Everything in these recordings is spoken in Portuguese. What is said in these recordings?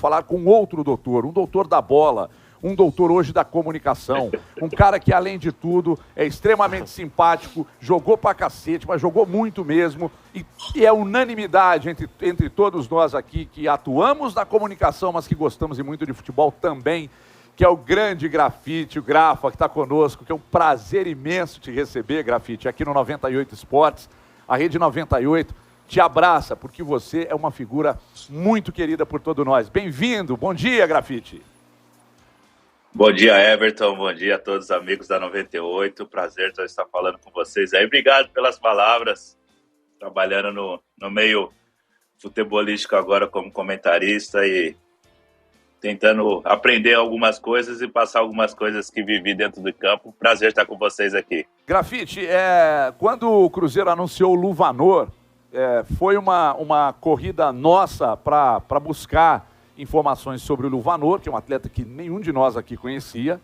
falar com outro doutor, um doutor da bola, um doutor hoje da comunicação, um cara que, além de tudo, é extremamente simpático, jogou pra cacete, mas jogou muito mesmo, e é unanimidade entre todos nós aqui que atuamos na comunicação, mas que gostamos muito de futebol também, que é o grande Grafite, o Grafa, que está conosco, que é um prazer imenso te receber, Grafite, aqui no 98 Esportes. A Rede 98 te abraça, porque você é uma figura muito querida por todos nós. Bem-vindo, bom dia, Grafite. Bom dia, Everton, bom dia a todos os amigos da 98, prazer estar falando com vocês aí. Obrigado pelas palavras, trabalhando no meio futebolístico agora como comentarista e tentando aprender algumas coisas e passar algumas coisas que vivi dentro do campo. Prazer estar com vocês aqui. Grafite, quando o Cruzeiro anunciou o Luvanor, foi uma corrida nossa para buscar informações sobre o Luvanor, que é um atleta que nenhum de nós aqui conhecia,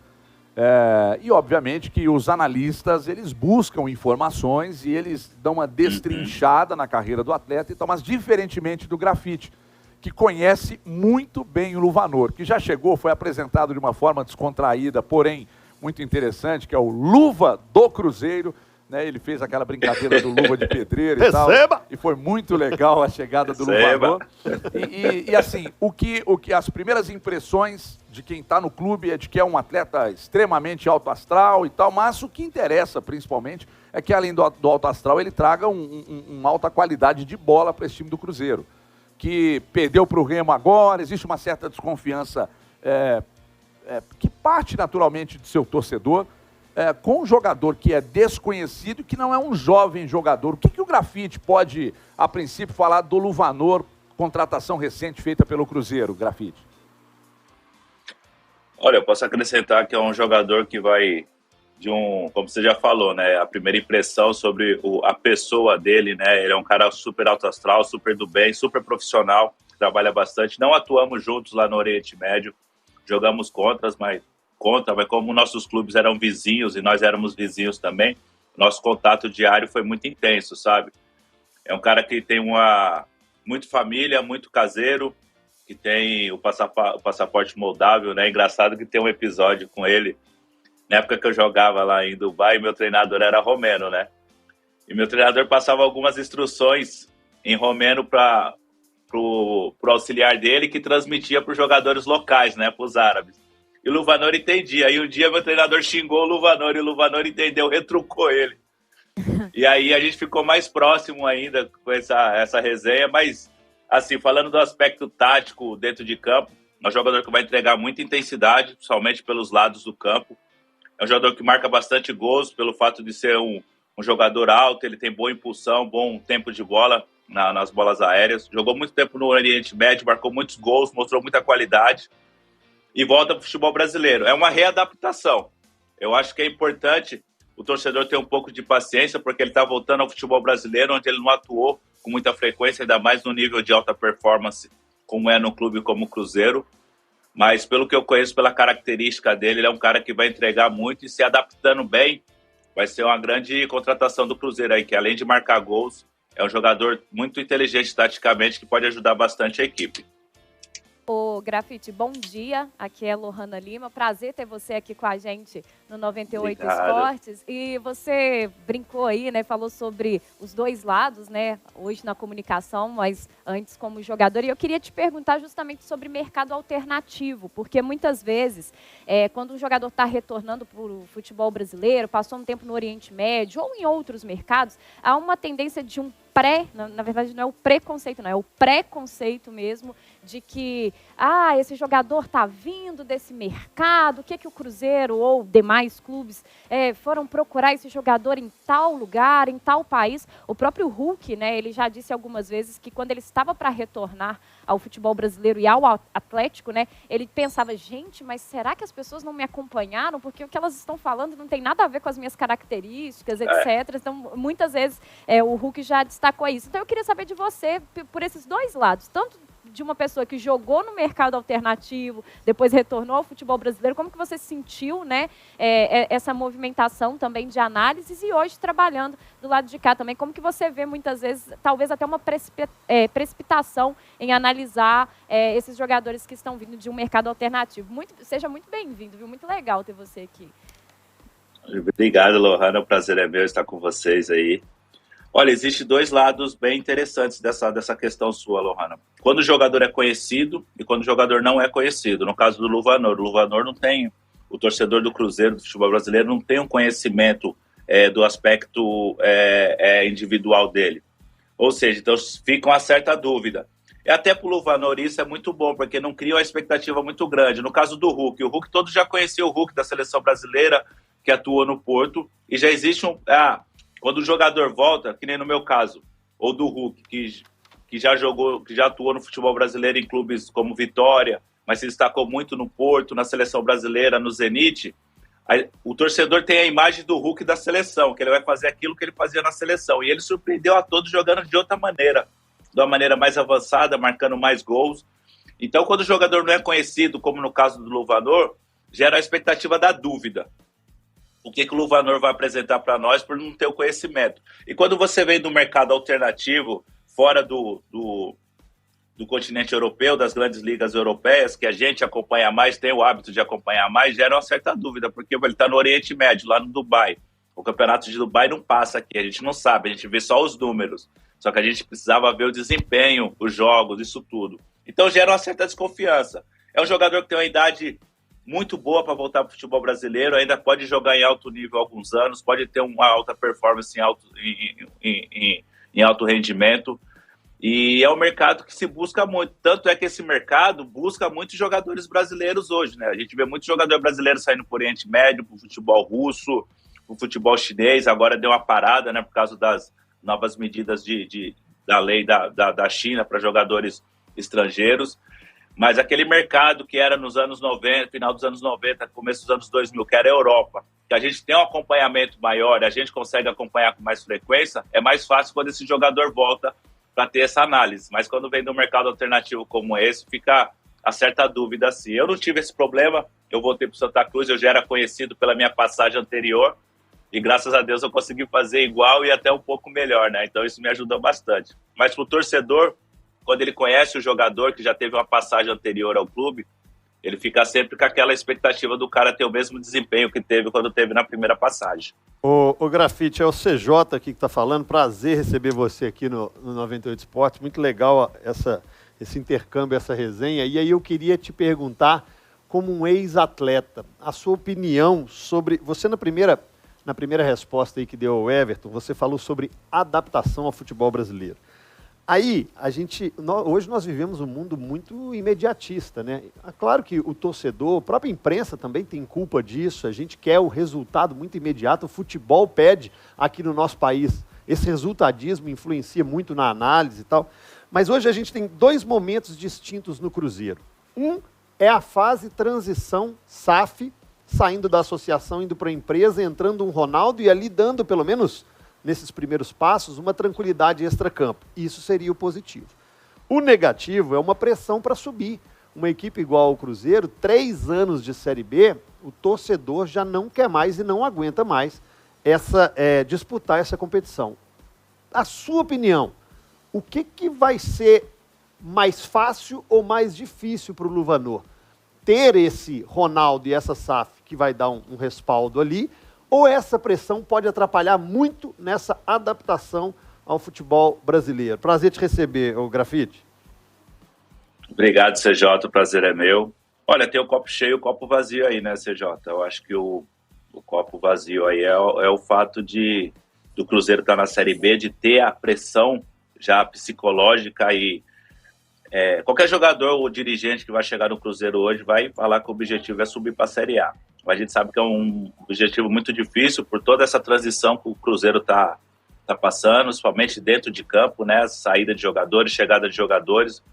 e obviamente que os analistas, eles buscam informações e eles dão uma destrinchada na carreira do atleta, então, mas diferentemente do Grafite, que conhece muito bem o Luvanor, que já chegou, foi apresentado de uma forma descontraída, porém muito interessante, que é o Luva do Cruzeiro, né? Ele fez aquela brincadeira do luva de pedreiro e tal, e foi muito legal a chegada do Luvanor. E assim, o que as primeiras impressões de quem está no clube é de que é um atleta extremamente alto astral e tal, mas o que interessa principalmente é que além do alto astral ele traga uma alta qualidade de bola para esse time do Cruzeiro, que perdeu para o Remo agora, existe uma certa desconfiança que parte naturalmente do seu torcedor, com um jogador que é desconhecido e que não é um jovem jogador. O que o Grafite pode, a princípio, falar do Luvanor, contratação recente feita pelo Cruzeiro, Grafite? Olha, eu posso acrescentar que é um jogador que vai como você já falou, né, a primeira impressão sobre a pessoa dele, né, ele é um cara super alto astral, super do bem, super profissional, trabalha bastante. Não atuamos juntos lá no Oriente Médio, jogamos contra, mas como nossos clubes eram vizinhos e nós éramos vizinhos também, nosso contato diário foi muito intenso, sabe? É um cara que tem muito família, muito caseiro, que tem o passaporte moldável, né? Engraçado que tem um episódio com ele, na época que eu jogava lá em Dubai, meu treinador era romeno, né? E meu treinador passava algumas instruções em romeno para o auxiliar dele, que transmitia para os jogadores locais, né? Para os árabes. E o Luvanor entendia. Aí um dia meu treinador xingou o Luvanor e o Luvanor entendeu, retrucou ele. E aí a gente ficou mais próximo ainda com essa resenha. Mas, assim, falando do aspecto tático dentro de campo, é um jogador que vai entregar muita intensidade, principalmente pelos lados do campo. É um jogador que marca bastante gols pelo fato de ser um jogador alto, ele tem boa impulsão, bom tempo de bola nas bolas aéreas. Jogou muito tempo no Oriente Médio, marcou muitos gols, mostrou muita qualidade. E volta para o futebol brasileiro. É uma readaptação. Eu acho que é importante o torcedor ter um pouco de paciência, porque ele está voltando ao futebol brasileiro, onde ele não atuou com muita frequência, ainda mais no nível de alta performance, como é no clube como o Cruzeiro. Mas pelo que eu conheço, pela característica dele, ele é um cara que vai entregar muito e se adaptando bem, vai ser uma grande contratação do Cruzeiro aí, que além de marcar gols, é um jogador muito inteligente taticamente, que pode ajudar bastante a equipe. Ô, Grafite, bom dia. Aqui é Lohana Lima. Prazer ter você aqui com a gente no 98 Esportes. E você brincou aí, né? Falou sobre os dois lados, né? Hoje na comunicação, mas antes como jogador. E eu queria te perguntar justamente sobre mercado alternativo, porque muitas vezes, quando um jogador está retornando para o futebol brasileiro, passou um tempo no Oriente Médio ou em outros mercados, há uma tendência de um na verdade não é o preconceito, não, é o preconceito mesmo de que, esse jogador está vindo desse mercado, o que o Cruzeiro ou demais clubes foram procurar esse jogador em tal lugar, em tal país. O próprio Hulk, né, ele já disse algumas vezes que quando ele estava para retornar ao futebol brasileiro e ao Atlético, né, ele pensava, gente, mas será que as pessoas não me acompanharam? Porque o que elas estão falando não tem nada a ver com as minhas características, etc. Então, muitas vezes, o Hulk já destacou isso. Então, eu queria saber de você, por esses dois lados, tanto de uma pessoa que jogou no mercado alternativo, depois retornou ao futebol brasileiro, como que você sentiu, né, essa movimentação também de análises e hoje trabalhando do lado de cá também, como que você vê muitas vezes, talvez até uma precipitação em analisar esses jogadores que estão vindo de um mercado alternativo. Seja muito bem-vindo, viu? Muito legal ter você aqui. Obrigado, Lohana, o prazer é meu estar com vocês aí. Olha, existem dois lados bem interessantes dessa questão sua, Lohana. Quando o jogador é conhecido e quando o jogador não é conhecido. No caso do Luvanor, o Luvanor não tem, o torcedor do Cruzeiro, do futebol brasileiro, não tem um conhecimento do aspecto individual dele. Ou seja, então fica uma certa dúvida. E até para o Luvanor isso é muito bom, porque não cria uma expectativa muito grande. No caso do Hulk, o Hulk, todos já conheciam o Hulk da seleção brasileira, que atuou no Porto, e já existe quando o jogador volta, que nem no meu caso, ou do Hulk, que já jogou, que já atuou no futebol brasileiro em clubes como Vitória, mas se destacou muito no Porto, na seleção brasileira, no Zenit, o torcedor tem a imagem do Hulk da seleção, que ele vai fazer aquilo que ele fazia na seleção, e ele surpreendeu a todos jogando de outra maneira, de uma maneira mais avançada, marcando mais gols. Então, quando o jogador não é conhecido, como no caso do Luvanor, gera a expectativa da dúvida. O que o Luvanor vai apresentar para nós por não ter o conhecimento. E quando você vem do mercado alternativo, fora do continente europeu, das grandes ligas europeias, que a gente acompanha mais, tem o hábito de acompanhar mais, gera uma certa dúvida, porque ele está no Oriente Médio, lá no Dubai. O campeonato de Dubai não passa aqui, a gente não sabe, a gente vê só os números. Só que a gente precisava ver o desempenho, os jogos, isso tudo. Então gera uma certa desconfiança. É um jogador que tem uma idade muito boa para voltar para o futebol brasileiro, ainda pode jogar em alto nível há alguns anos, pode ter uma alta performance em alto rendimento, e é um mercado que se busca muito, tanto é que esse mercado busca muitos jogadores brasileiros hoje, né? A gente vê muitos jogadores brasileiros saindo para o Oriente Médio, para o futebol russo, para o futebol chinês, agora deu uma parada, né, por causa das novas medidas da lei da China para jogadores estrangeiros. Mas aquele mercado que era nos anos 90, final dos anos 90, começo dos anos 2000, que era a Europa, que a gente tem um acompanhamento maior, a gente consegue acompanhar com mais frequência, é mais fácil quando esse jogador volta para ter essa análise. Mas quando vem de um mercado alternativo como esse, fica a certa dúvida assim. Eu não tive esse problema, eu voltei para o Santa Cruz, eu já era conhecido pela minha passagem anterior, e graças a Deus eu consegui fazer igual e até um pouco melhor, né? Então isso me ajudou bastante. Mas para o torcedor, quando ele conhece o jogador que já teve uma passagem anterior ao clube, ele fica sempre com aquela expectativa do cara ter o mesmo desempenho que teve quando teve na primeira passagem. O Grafite, é o CJ aqui que está falando. Prazer receber você aqui no 98 Esportes. Muito legal esse intercâmbio, essa resenha. E aí eu queria te perguntar, como um ex-atleta, a sua opinião sobre... Você na primeira resposta aí que deu ao Everton, você falou sobre adaptação ao futebol brasileiro. Aí, hoje nós vivemos um mundo muito imediatista, né? Claro que o torcedor, a própria imprensa também tem culpa disso, a gente quer o resultado muito imediato, o futebol pede aqui no nosso país, esse resultadismo influencia muito na análise e tal, mas hoje a gente tem dois momentos distintos no Cruzeiro. Um é a fase transição SAF, saindo da associação, indo para a empresa, entrando um Ronaldo e ali dando pelo menos... nesses primeiros passos, uma tranquilidade extracampo. Isso seria o positivo. O negativo é uma pressão para subir. Uma equipe igual ao Cruzeiro, 3 anos de Série B, o torcedor já não quer mais e não aguenta mais disputar essa competição. A sua opinião, o que vai ser mais fácil ou mais difícil para o Luvanor? Ter esse Ronaldo e essa SAF que vai dar um respaldo ali, ou essa pressão pode atrapalhar muito nessa adaptação ao futebol brasileiro? Prazer te receber, o Grafite. Obrigado, CJ, o prazer é meu. Olha, tem o copo cheio e o copo vazio aí, né, CJ? Eu acho que o copo vazio aí é o fato do Cruzeiro estar na Série B, de ter a pressão já psicológica e qualquer jogador ou dirigente que vai chegar no Cruzeiro hoje vai falar que o objetivo é subir para a Série A. A gente sabe que é um objetivo muito difícil por toda essa transição que o Cruzeiro está passando, principalmente dentro de campo, né? Saída de jogadores, chegada de jogadores.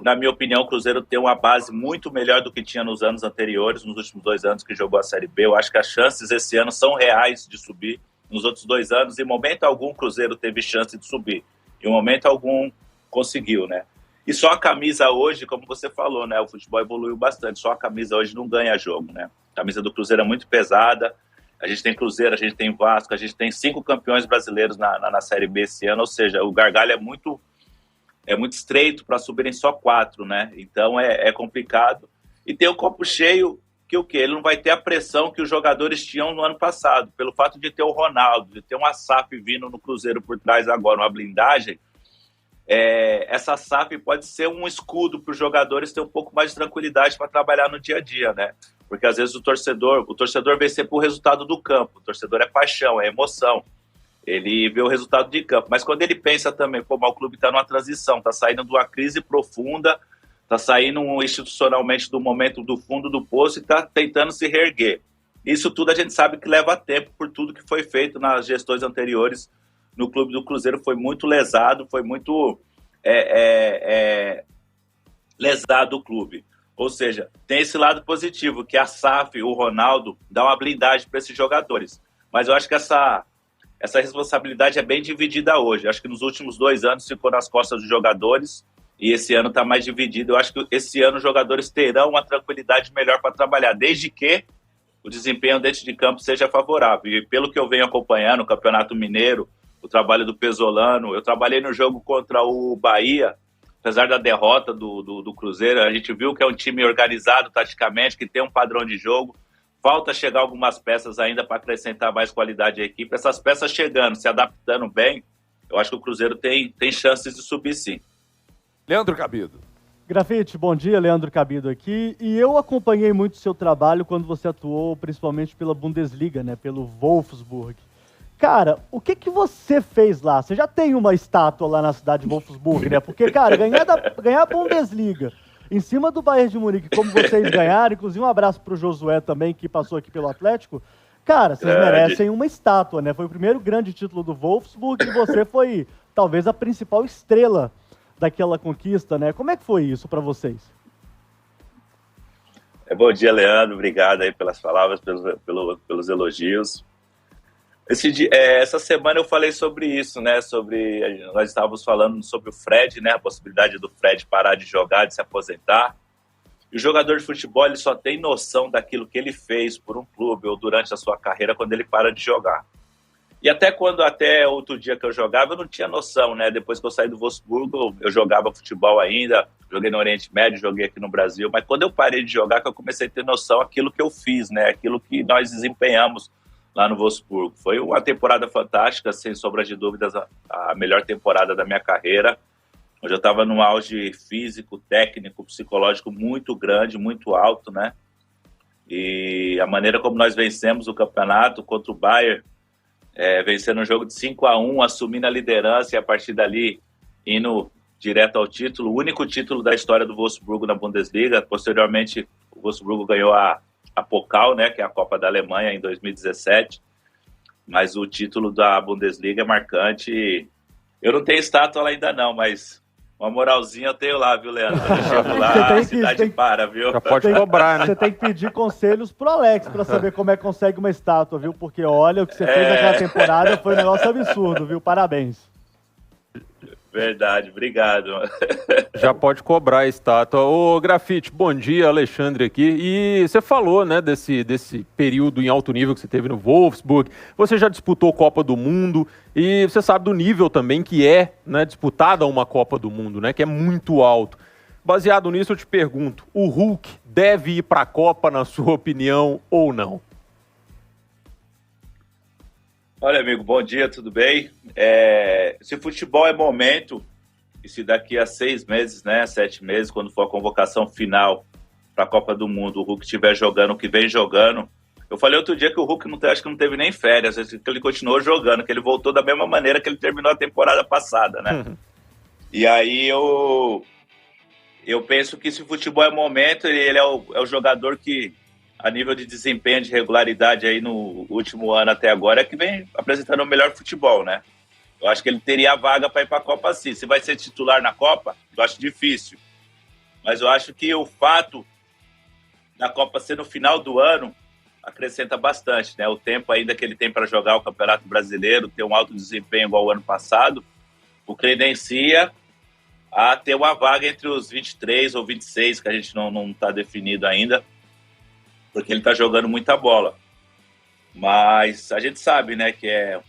Na minha opinião, o Cruzeiro tem uma base muito melhor do que tinha nos anos anteriores, nos últimos 2 anos que jogou a Série B. Eu acho que as chances esse ano são reais de subir. Nos outros 2 anos, em momento algum, o Cruzeiro teve chance de subir. Em momento algum, conseguiu, né? E só a camisa hoje, como você falou, né? O futebol evoluiu bastante. Só a camisa hoje não ganha jogo, né? A camisa do Cruzeiro é muito pesada. A gente tem Cruzeiro, a gente tem Vasco, a gente tem 5 campeões brasileiros na Série B esse ano. Ou seja, o gargalho é muito estreito para subirem só 4, né? Então é complicado. E tem o copo cheio que o quê? Ele não vai ter a pressão que os jogadores tinham no ano passado. Pelo fato de ter o Ronaldo, de ter uma SAF vindo no Cruzeiro por trás agora, uma blindagem, essa SAF pode ser um escudo para os jogadores ter um pouco mais de tranquilidade para trabalhar no dia a dia, né? Porque às vezes o torcedor vencer por resultado do campo. O torcedor é paixão, é emoção. Ele vê o resultado de campo. Mas quando ele pensa também, pô, mas o clube está numa transição, está saindo de uma crise profunda, está saindo institucionalmente do momento do fundo do poço e está tentando se reerguer. Isso tudo a gente sabe que leva tempo por tudo que foi feito nas gestões anteriores no clube do Cruzeiro. Foi muito lesado, foi muito lesado o clube. Ou seja, tem esse lado positivo, que a SAF, o Ronaldo, dá uma blindagem para esses jogadores. Mas eu acho que essa responsabilidade é bem dividida hoje. Acho que nos últimos 2 anos ficou nas costas dos jogadores e esse ano está mais dividido. Eu acho que esse ano os jogadores terão uma tranquilidade melhor para trabalhar, desde que o desempenho dentro de campo seja favorável. E pelo que eu venho acompanhando, o Campeonato Mineiro, o trabalho do Pesolano, eu trabalhei no jogo contra o Bahia, apesar da derrota do Cruzeiro, a gente viu que é um time organizado taticamente, que tem um padrão de jogo. Falta chegar algumas peças ainda para acrescentar mais qualidade à equipe. Essas peças chegando, se adaptando bem, eu acho que o Cruzeiro tem chances de subir, sim. Leandro Cabido. Grafite, bom dia, Leandro Cabido aqui. E eu acompanhei muito o seu trabalho quando você atuou principalmente pela Bundesliga, né, pelo Wolfsburg. Cara, o que você fez lá? Você já tem uma estátua lá na cidade de Wolfsburg, né? Porque, cara, ganhar a Bundesliga em cima do Bayern de Munique, como vocês ganharam, inclusive um abraço pro Josué também, que passou aqui pelo Atlético, cara, vocês merecem uma estátua, né? Foi o primeiro grande título do Wolfsburg e você foi, talvez, a principal estrela daquela conquista, né? Como é que foi isso para vocês? Bom dia, Leandro. Obrigado aí pelas palavras, pelos elogios. Essa semana eu falei sobre isso, né? Nós estávamos falando sobre o Fred, né? A possibilidade do Fred parar de jogar, de se aposentar. E o jogador de futebol, ele só tem noção daquilo que ele fez por um clube ou durante a sua carreira quando ele para de jogar. E até outro dia que eu jogava, eu não tinha noção, né? Depois que eu saí do Wolfsburgo, eu jogava futebol ainda, joguei no Oriente Médio, joguei aqui no Brasil. Mas quando eu parei de jogar, que eu comecei a ter noção daquilo que eu fiz, né? Aquilo que nós desempenhamos lá no Wolfsburgo. Foi uma temporada fantástica, sem sombra de dúvidas, a melhor temporada da minha carreira, onde eu estava num auge físico, técnico, psicológico muito grande, muito alto, né? E a maneira como nós vencemos o campeonato contra o Bayern, vencendo um jogo de 5-1, assumindo a liderança e a partir dali indo direto ao título, o único título da história do Wolfsburgo na Bundesliga. Posteriormente, o Wolfsburgo ganhou a Pokal, né, que é a Copa da Alemanha, em 2017, mas o título da Bundesliga é marcante. Eu não tenho estátua lá ainda não, mas uma moralzinha eu tenho lá, viu, Leandro? Quando eu chego lá, a cidade para, viu? Já pode cobrar, né? Você tem que pedir conselhos pro Alex para saber como é que consegue uma estátua, viu? Porque olha, o que você fez naquela temporada foi um negócio absurdo, viu? Parabéns. Verdade, obrigado. Já pode cobrar a estátua. Ô, Grafite, bom dia, Alexandre aqui. E você falou, né, desse período em alto nível que você teve no Wolfsburg. Você já disputou Copa do Mundo e você sabe do nível também que é, né, disputada uma Copa do Mundo, né, que é muito alto. Baseado nisso, eu te pergunto, o Hulk deve ir para a Copa, na sua opinião, ou não? Olha, amigo, bom dia, tudo bem? Se futebol é momento, e se daqui a 6 meses, né, 7 meses, quando for a convocação final para a Copa do Mundo, o Hulk estiver jogando o que vem jogando. Eu falei outro dia que o Hulk acho que não teve nem férias, que ele continuou jogando, que ele voltou da mesma maneira que ele terminou a temporada passada, né? E aí eu penso que se futebol é momento, ele é o jogador que, a nível de desempenho, de regularidade aí no último ano até agora, é que vem apresentando o melhor futebol, né? Eu acho que ele teria a vaga para ir para a Copa, sim. Se vai ser titular na Copa, eu acho difícil. Mas eu acho que o fato da Copa ser no final do ano acrescenta bastante, né? O tempo ainda que ele tem para jogar o Campeonato Brasileiro, ter um alto desempenho igual o ano passado, o credencia a ter uma vaga entre os 23 ou 26, que a gente não está definido ainda, porque ele está jogando muita bola. Mas a gente sabe, né, que é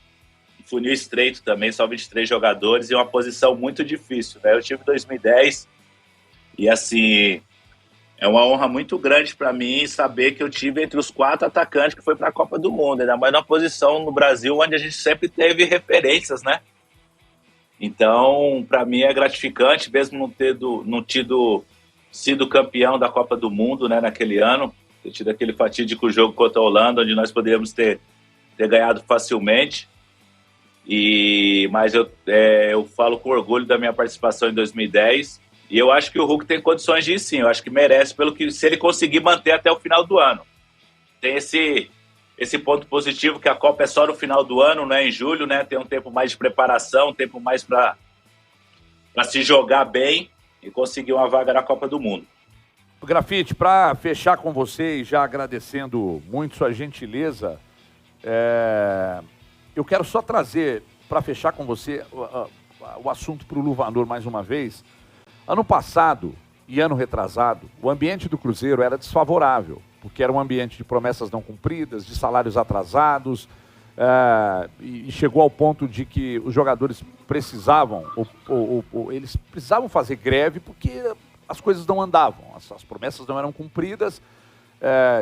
funil estreito também, só 23 jogadores e uma posição muito difícil, né? Eu tive 2010 e, assim, é uma honra muito grande para mim saber que eu tive entre os 4 atacantes que foi para a Copa do Mundo, ainda mais numa posição no Brasil onde a gente sempre teve referências, né? Então, para mim é gratificante, mesmo não tido sido campeão da Copa do Mundo, né, naquele ano, ter tido aquele fatídico jogo contra a Holanda, onde nós poderíamos ter ganhado facilmente. Mas eu falo com orgulho da minha participação em 2010 e eu acho que o Hulk tem condições de ir sim, eu acho que merece, se ele conseguir manter até o final do ano. Tem esse ponto positivo que a Copa é só no final do ano, né, em julho, né, tem um tempo mais de preparação, um tempo mais para se jogar bem e conseguir uma vaga na Copa do Mundo. Grafite, para fechar com você e já agradecendo muito sua gentileza, eu quero só trazer, para fechar com você, o assunto para o Luvanor mais uma vez. Ano passado e ano retrasado, o ambiente do Cruzeiro era desfavorável, porque era um ambiente de promessas não cumpridas, de salários atrasados, e chegou ao ponto de que os jogadores precisavam, eles precisavam fazer greve porque as coisas não andavam, as promessas não eram cumpridas,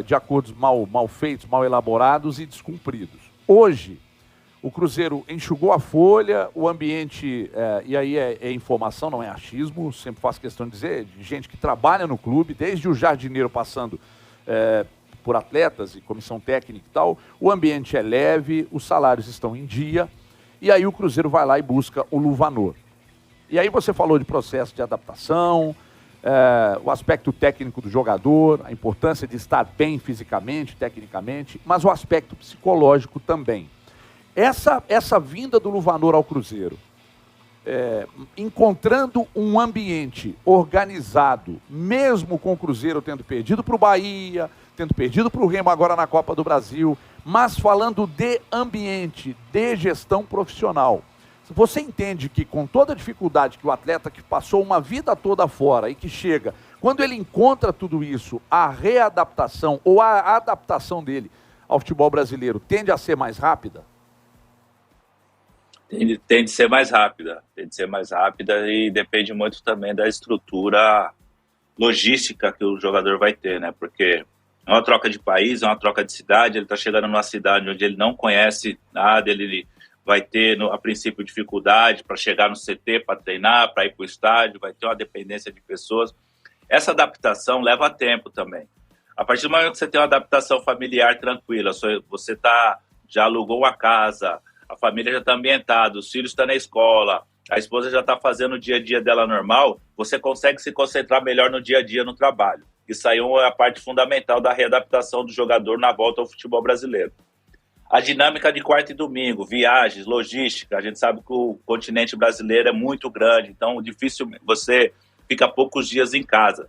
de acordos mal feitos, mal elaborados e descumpridos. Hoje, o Cruzeiro enxugou a folha, o ambiente, e aí é informação, não é achismo, sempre faço questão de dizer, de gente que trabalha no clube, desde o jardineiro passando por atletas e comissão técnica e tal, o ambiente é leve, os salários estão em dia, e aí o Cruzeiro vai lá e busca o Luvanor. E aí você falou de processo de adaptação, o aspecto técnico do jogador, a importância de estar bem fisicamente, tecnicamente, mas o aspecto psicológico também. Essa vinda do Luvanor ao Cruzeiro, encontrando um ambiente organizado, mesmo com o Cruzeiro tendo perdido para o Bahia, tendo perdido para o Remo agora na Copa do Brasil, mas falando de ambiente, de gestão profissional. Você entende que com toda a dificuldade que o atleta que passou uma vida toda fora e que chega, quando ele encontra tudo isso, a readaptação ou a adaptação dele ao futebol brasileiro tende a ser mais rápida? Tem de ser mais rápida, e depende muito também da estrutura logística que o jogador vai ter, né? Porque é uma troca de país, é uma troca de cidade, ele está chegando numa cidade onde ele não conhece nada, ele vai ter, a princípio, dificuldade para chegar no CT, para treinar, para ir para o estádio, vai ter uma dependência de pessoas. Essa adaptação leva tempo também. A partir do momento que você tem uma adaptação familiar tranquila, você já alugou uma casa, a família já está ambientada, os filhos estão na escola, a esposa já está fazendo o dia a dia dela normal, você consegue se concentrar melhor no dia a dia no trabalho. Isso aí é a parte fundamental da readaptação do jogador na volta ao futebol brasileiro. A dinâmica de quarta e domingo, viagens, logística, a gente sabe que o continente brasileiro é muito grande, então difícil, você fica poucos dias em casa.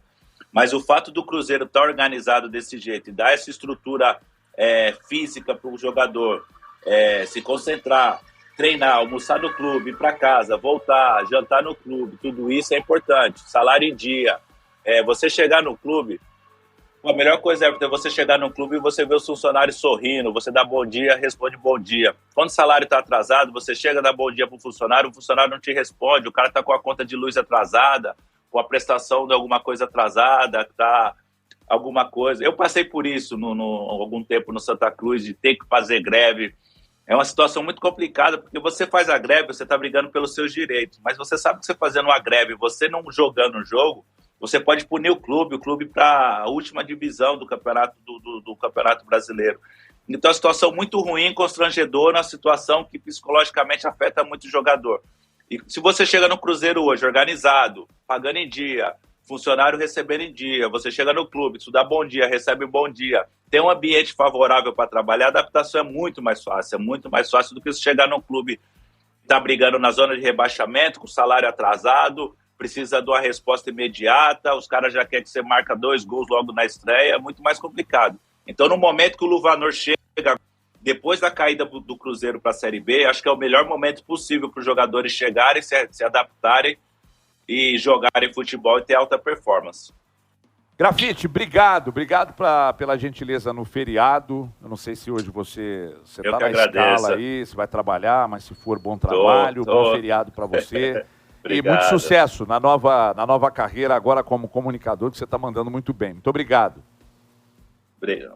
Mas o fato do Cruzeiro estar organizado desse jeito e dar essa estrutura física para o jogador, se concentrar, treinar, almoçar no clube, ir para casa, voltar, jantar no clube, tudo isso é importante. Salário em dia. Você chegar no clube, a melhor coisa é você chegar no clube e você ver os funcionários sorrindo, você dá bom dia, responde bom dia. Quando o salário está atrasado, você chega, dá bom dia para o funcionário não te responde, o cara está com a conta de luz atrasada, com a prestação de alguma coisa atrasada, tá alguma coisa. Eu passei por isso algum tempo no Santa Cruz, de ter que fazer greve. É uma situação muito complicada, porque você faz a greve, você está brigando pelos seus direitos, mas você sabe que você fazendo uma greve, você não jogando o jogo, você pode punir o clube para a última divisão do campeonato, do campeonato brasileiro. Então, é uma situação muito ruim, constrangedora, uma situação que psicologicamente afeta muito o jogador. E se você chega no Cruzeiro hoje, organizado, pagando em dia, funcionário recebendo em dia, você chega no clube, tu dá bom dia, recebe bom dia, tem um ambiente favorável para trabalhar, a adaptação é muito mais fácil do que você chegar no clube, tá brigando na zona de rebaixamento, com salário atrasado, precisa de uma resposta imediata, os caras já querem que você marca 2 gols logo na estreia, é muito mais complicado. Então, no momento que o Luvanor chega, depois da caída do Cruzeiro para a Série B, acho que é o melhor momento possível para os jogadores chegarem, se adaptarem e jogarem futebol e ter alta performance. Grafite, obrigado pela gentileza no feriado. Eu não sei se hoje você está na escala aí, se vai trabalhar, mas se for, bom trabalho, bom feriado para você. E muito sucesso na nova carreira agora como comunicador, que você está mandando muito bem. Muito obrigado.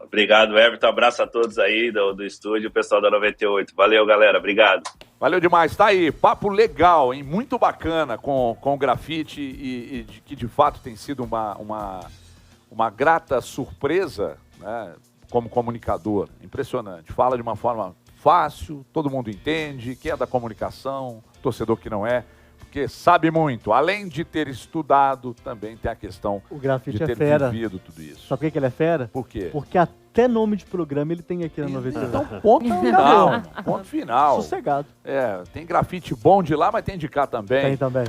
Obrigado, Everton. Abraço a todos aí do estúdio, o pessoal da 98. Valeu, galera. Obrigado. Valeu demais. Tá aí, papo legal, hein? Muito bacana com o Grafite e que de fato tem sido uma grata surpresa, né, como comunicador. Impressionante. Fala de uma forma fácil, todo mundo entende, quem é da comunicação, torcedor que não é, porque sabe muito. Além de ter estudado, também tem a questão de ter vivido tudo isso. Sabe por que ele é fera? Por quê? Porque até nome de programa ele tem aqui na 98. Então, ponto final. Ponto final. Sossegado. É, tem grafite bom de lá, mas tem de cá também. Tem também.